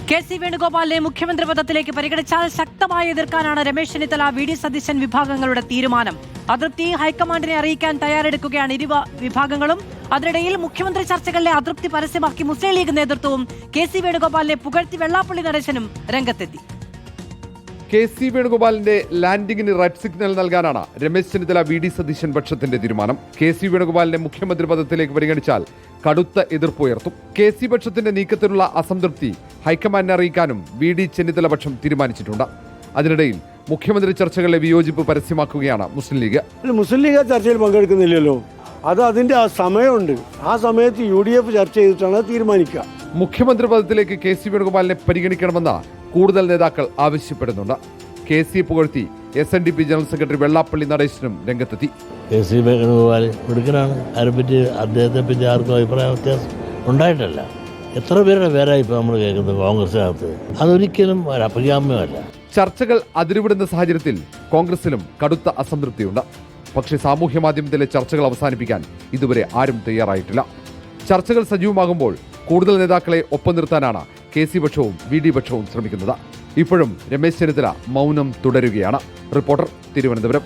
K C. വേണുഗോപാലിനെ മുഖ്യമന്ത്രി പദത്തിലേക്ക് പരിഗണിച്ചാൽ ശക്തമായി എതിർക്കാനാണ് രമേശ് ചെന്നിത്തല, വി.ഡി. സതീശൻ വിഭാഗങ്ങളുടെ തീരുമാനം. അതൃപ്തി ഹൈക്കമാൻഡിനെ അറിയിക്കാൻ തയ്യാറെടുക്കുകയാണ് ഇരു വിഭാഗങ്ങളും. അതിനിടയിൽ മുഖ്യമന്ത്രി ചർച്ചകളിലെ അതൃപ്തി പരസ്യമാക്കി മുസ്ലിം ലീഗ് നേതൃത്വവും കെ.സി. വേണുഗോപാലിനെ പുകഴ്ത്തി വെള്ളാപ്പള്ളി നടേശനും രംഗത്തെത്തി. കെ.സി. വേണുഗോപാലിന്റെ ലാൻഡിംഗിന് റെഡ് സിഗ്നൽ നൽകാനാണ് രമേശ് ചെന്നിത്തല, വി.ഡി. സതീശൻ പക്ഷത്തിന്റെ തീരുമാനം. കെ.സി. വേണുഗോപാലിനെ മുഖ്യമന്ത്രി പദത്തിലേക്ക് പരിഗണിച്ചാൽ കടുത്ത എതിർപ്പുയർത്തും. കെ.സി. പക്ഷത്തിന്റെ നീക്കത്തിലുള്ള അസംതൃപ്തി ഹൈക്കമാൻഡിനെ അറിയിക്കാനും വി.ഡി. ചെന്നിത്തല പക്ഷം തീരുമാനിച്ചിട്ടുണ്ട്. അതിനിടയിൽ മുഖ്യമന്ത്രി ചർച്ചകളിലെ വിയോജിപ്പ് പരസ്യമാക്കുകയാണ് മുസ്ലിം ലീഗ്. മുസ്ലിം ലീഗ് ചർച്ചയിൽ പങ്കെടുക്കുന്നില്ലല്ലോ, അതിന്റെ ആ സമയമുണ്ട്. ആ സമയത്ത് UDF ചർച്ച ചെയ്തിട്ടാണ് തീരുമാനിക്കുക. മുഖ്യമന്ത്രി പദത്തിലേക്ക് കെ.സി. വേണുഗോപാലിനെ പരിഗണിക്കണമെന്ന് കൂടുതൽ നേതാക്കൾ ആവശ്യപ്പെടുന്നുണ്ട്. കെ.സി. പുകഴ്ത്തി SNDP ജനറൽ സെക്രട്ടറി വെള്ളാപ്പള്ളി നടേശനും രംഗത്തെത്തി. കെ.സി. വേണുഗോപാൽ മിടുക്കനാണ്. അതിനെപ്പറ്റി അദ്ദേഹത്തെ പറ്റി ആർക്കും അഭിപ്രായ വ്യത്യാസം ഉണ്ടായിട്ടല്ല. എത്ര പേരുടെ പേരായി ഇപ്പോൾ നമ്മൾ കേൾക്കുന്നത് കോൺഗ്രസിനകത്ത്. അതൊരിക്കലും ഒരു അപര്യാമ്യമല്ല. ചർച്ചകൾ അതിരുവിടുന്ന സാഹചര്യത്തിൽ കോൺഗ്രസിലും കടുത്ത അസംതൃപ്തിയുണ്ട്. പക്ഷേ സാമൂഹ്യ മാധ്യമത്തിലെ ചർച്ചകൾ അവസാനിപ്പിക്കാൻ ഇതുവരെ ആരും തയ്യാറായിട്ടില്ല. ചർച്ചകൾ സജീവമാകുമ്പോൾ കൂടുതൽ നേതാക്കളെ ഒപ്പം നിർത്താനാണ് കെ.സി. പക്ഷവും വി.ഡി. പക്ഷവും ശ്രമിക്കുന്നത്. ഇപ്പോഴും രമേശ് ചെന്നിത്തല മൗനം തുടരുകയാണ്. റിപ്പോർട്ടർ, തിരുവനന്തപുരം.